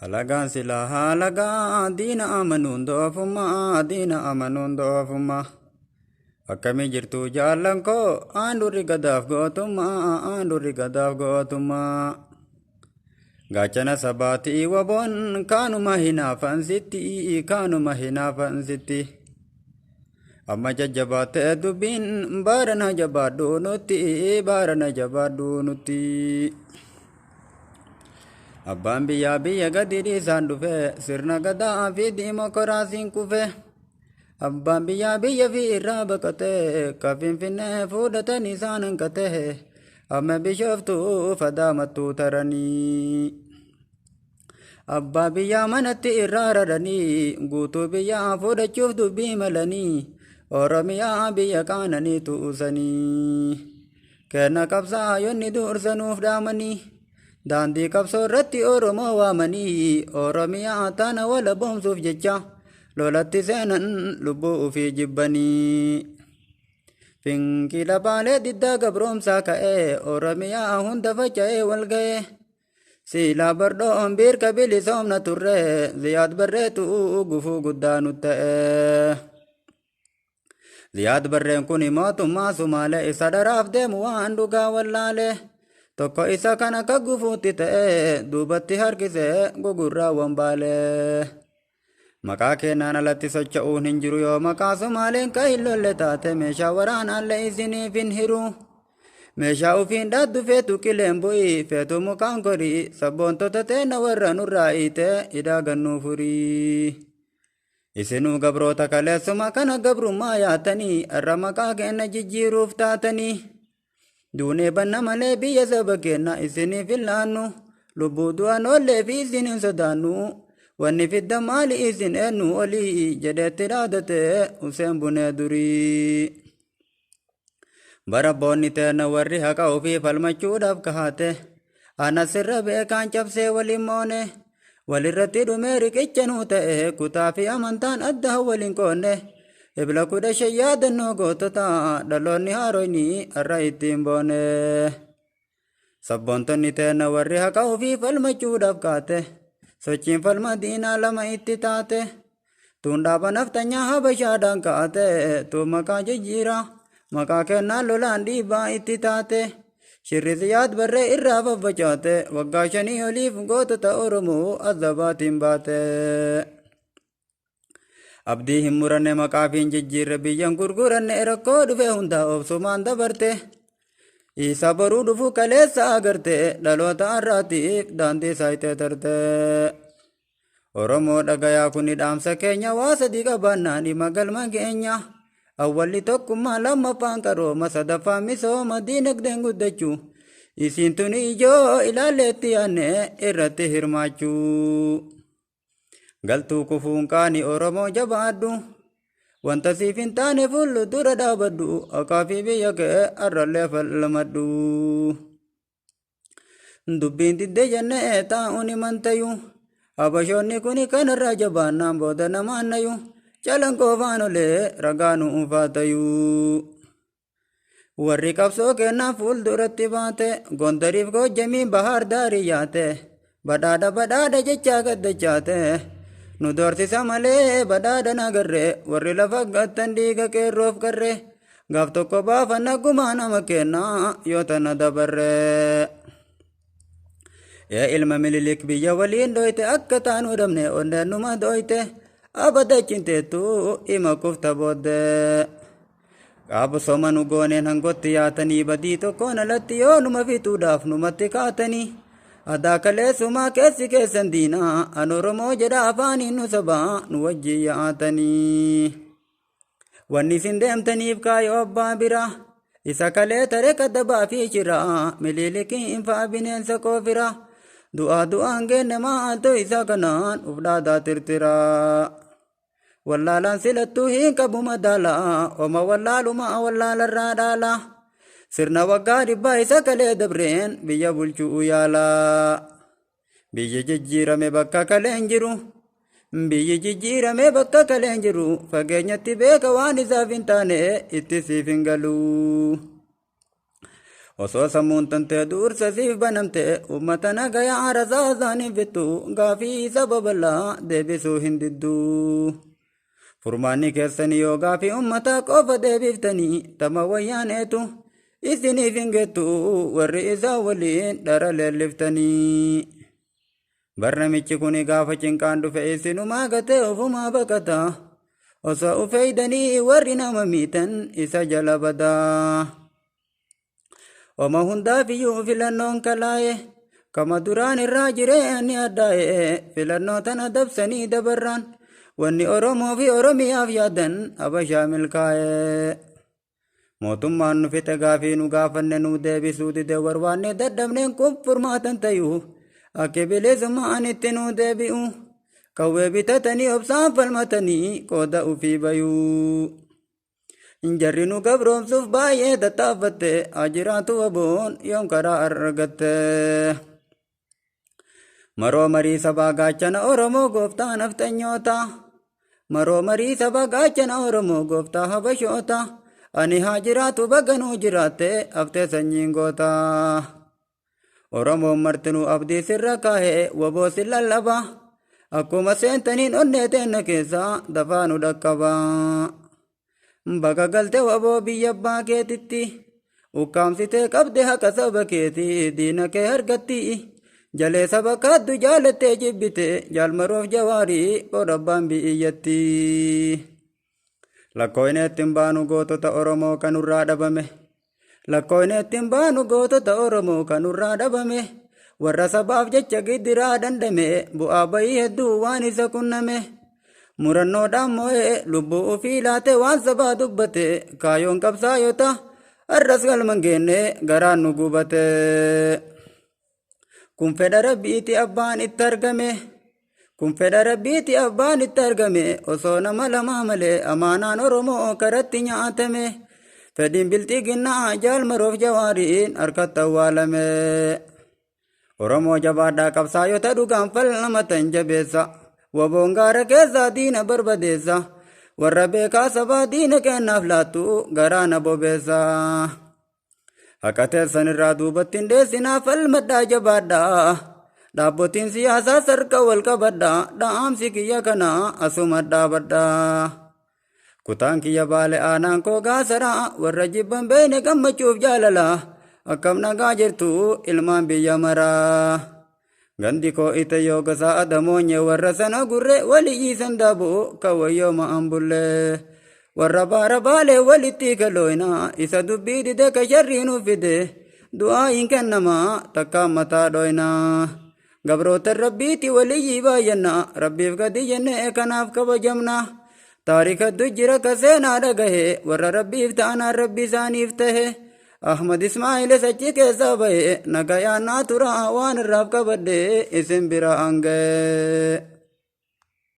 Alagaan silaa haalagaa diina amanuun doofummaa diina amanuun doofummaa akkamii jirtu jaallan koo aandurri gadaaf gootummaa gaachana sabaatii waboon kaanuma hinaafansitti amma jajjabaatee dubbiin baarana jabaadhuu nutti. Abbaan biyya gadi dhiisaan dhufe sirna gadaa fi diimokiraasiin kufe. Abbaan biyya fi irraa baqate ka Finfinnee fuudhatan isaan hanqate amma bishooftuu fadaamattuu taranii. Abbaa biyyaa manatti irraa raranii guutuu biyyaa fuudhachuuf dubbii malanii Oromiyaa biyya qaananii tuusanii. Kenna qabsaa'onni dursanuuf dhaamanii. Daandii qabsoo irratti Oromoo waamanii Oromiyaa tana wala boomsuuf jecha lolatti seenan lubbuu ofii jibbanii. Fincila baalee diddaa gabroomsaa ka'ee Oromiyaa hunda faca'ee wal ga'ee. Silaa bardhoon biirka bilisoomna turre Ziyaad Barreetu gufuu guddaa nu ta'e. Ziyaad Barreen kun mootummaa Sumaalee isa daraaf deemu waan dhugaa wallaalee. Tokko isa kana ka gufuutti ta'e duubatti harkisee gugurraa wambaalee. Maqaa keenyaan alatti socho'uun hin jiru yoo maqaa Sumaaleen ka hin lolle taate meeshaa waraanaallee isiniif hin hiru. Meeshaa ufiin dhaaddu feetu qileen bu'ii feetu mukaan korii sabboontota teenna warra nurraa hiitee hidhaa gannuu furii. Isinuu gabroota kaleessuma kana gabrummaa yaatanii irra maqaa keenya jijjiiruuf taatanii. Duunee banna malee biyya saba keenya isiniif hin laannu lubbuu du'an oollee fi isin hin sodaannu wanni fidda maali isin eenyu olii jedhetti dhaadate Useen Bunee durii. Barabboonni teenna warri haqa ofii falmachuudhaaf kahate ana sirra beekaan cabsee waliin moone walirratti dhumee riqicha nuu ta'e kutaa fi amantaan adda waliin qoonne. Ebla kudha yaadannoo gootota dhaloonni haaroyni irra ittiin boone. Sabboontonni teenna warri haqa ofii falmachuudhaaf kaate sochiin falma diinaa lama itti taate. Tuun dhaaba naftanyaa habashaadhaan kaate tuun maqaa jijjiira maqaa kennaan lolaan dhiibbaa itti taate. Shirri Ziyaad Barree irraa faffacaate waggaa 5 oliif gootota Oromoo azabaatiin baate. Abdii hin muranne maqaa fi hin jijjiirre biyyan gurguranne rakkoo dhufe hundaa obsumaan dabarte. Isa boruu dhufu kaleessa agarte dhaloota har'aatiif daandii saayitee tarte. Oromoo dhagayaa kuni dhaamsa keenya waa sadii qabaannaan dhima galma keenya. Awwalli tokkummaa lammaffaan qarooma sadaffaan misooma diinagdeen guddachuu. Isiin tuni ijoo ilaalleetti yaanne irratti hirmaachuu. Galtuu kufuun qaani Oromoo jabaadhu wanta siif hin taane fullu dura dhaabadhu akaafii biyya kee arrallee falmadhu. Dubbiin diddee jennee taa'uun himantayu habashoonni kuni kanarraa jabaannaan booda namaannayu calan qoofaan olee ragaan ufaatayu. Warri qabsoo kennaa fuulduratti baate Gondariif Goojjamiin Bahaar Daarii yaate badhaadha jechaa gaddachaate. Nu doorsisa malee badhaadha nagarre warri lafa gattan dhiiga qeerroof qarre gaaf tokko baafanna gumaa nama kenna yoo tana dabarre. Ilma Minilik biyya waliin dhoyte akka taanu dhabne onneenuma dhoyte abadachinteettu ima kufta booddee. Qabu soma nu gooneen hangotti yaatanii badii tokkoon alatti yoo numa fixuudhaaf numatti kaatanii. Adaa kaleessumaa keessi keessan diinaa an Oromoo jedha afaaniin nu sabaa nu wajjin yaa'atanii. Wanni isin deemtaniif kaayoo abbaa bira isa kalee tare kaddabaa fi shira Minilikiin faa bineensa koofira du'aan geenne maaltu isa kanaan uf dhaadaa tirtira. Wallaalaan silattuu hin qabu madaalaa oma wallaalarraa dhaala. Sirna waggaa dhibbaa isa kalee dabreen biyya bulchuu yaala. Biyyi jijjiirame bakka kaleen jiru fageenyatti beeka waan isaaf hin taane itti siif hin galu. osoo sammuun tantee dursa siif banamte ummata nagayaa rasaasaaniif bittu gaafii sababallaa deebisuu hin didduu. Furmaanni keessanii yoo gaafii ummataa qofa deebiftanii tama wayyaaneetu isiniif hin gettu warri isaa waliin dhara leelliftanii. Barnamichi kuni gaafa cinqaan dhufe isinumaa gatee ofumaa baqata osoo ufeeydanii warri nama miitan isa jala badaa. Oma hundaafiyyuu filannoon kalaa'e kama duraan irraa jireenya addaa'e filannoo tana dabsanii dabarraan wanni Oromoo fi Oromiyaaf yaadan Habashaa milkaa'e. Mootummaan nu fixe gaafii nu gaafanne nu deebisuu dide warwaanne dadhabneen kun furmaatan ta'uu akka bilisummaan itti nu deebi'u qawwee bitatanii obsaan falmatanii qooda ufii bayuu. Injarri nu gabroomsuuf baay'ee tattaaffatte ajiraatu waboon yoom karaa argatte. Maroo marii sabaa gaachana Oromoo gooftaa naftanyoota. Maroo marii sabaa gaachana Oromoo gooftaa Habashoota. Ani haa jiraatu baganuu jiraatte haftee sanyiin goota. Oromoon martinuu abdii sirra kaahee waboo si lallaba. Akkuma seentaniin onnee teenna keessaa dafaa nu dhaqqaba. Baga galte waboo biyya abbaa keetitti ukkaamsitee qabde haqa saba keetii diina kee argatti. Jalee saba kaaddu jaalattee jibbite jaalmaroof jawaarii qorabbaan bi'iyyatti. Lakkooyneettiin baanu gootota Oromoo kanurraa dhabame. Lakkooyneettiin baanu gootota Oromoo kanurraa dhabame. Warra sabaaf jecha giddiraa dandame bu'aa bayii hedduu waan isa qunname. Murannoodhaan moo'ee lubbuu ofii laate waan sabaa dubbate kaayoon qabsaayota arras galman geenne garaan nu gubate. Kun fedha rabbiiti abbaan itti argame. Kun fedha rabbiiti abbaan itti argame osoo nama lamaa malee amaanaan Oromoo karatti nyaatame. Fedhiin bilxiginnaa jaalmaroof jawaariin harkatti awwaalame. Oromoo jabaadhaa qabsaayota dhugaan falmatan jabeessa. Waboon gaara keessaa diina barbadeessa. Warra beekaa sabaa diina kennaaf laattu garaana bobeessa. Akka teessan irraa duubatti hin deessinaaf falmadhaa jabaadhaa. Dhaabbotiin siyaasaa sarka wal qabadhaa. Dhaamsi kiyya kanaa asuma dhaabadhaa. Kutaan kiyya baale aanaan koo gaasaraa. Warra jibban beeyne gammachuuf jaalalaa. Akkam nagaa jirtu ilmaan biyya maraa. Gandi koo ite yoo gosaa adamoonye warra sana gurre walii isan daaboo kawayyoo ma'an bullee. Warra baara baalee walitti kalooyna isa dubbii dide ka sharrii nu fide du'aa hin kennamaa takkaan mataa dhoyna. Gabroota rabbiiti walii baay'anna rabbiif gadi jenne kanaaf kabajamna. Taarika jira ka seenaa dhagahe warra rabbiif ta'anaan rabbi isaaniif tahe. Ahmad Ismail sachi keessa bahe nagayaan naa tura waan irraaf qabadde isin bira hangahe.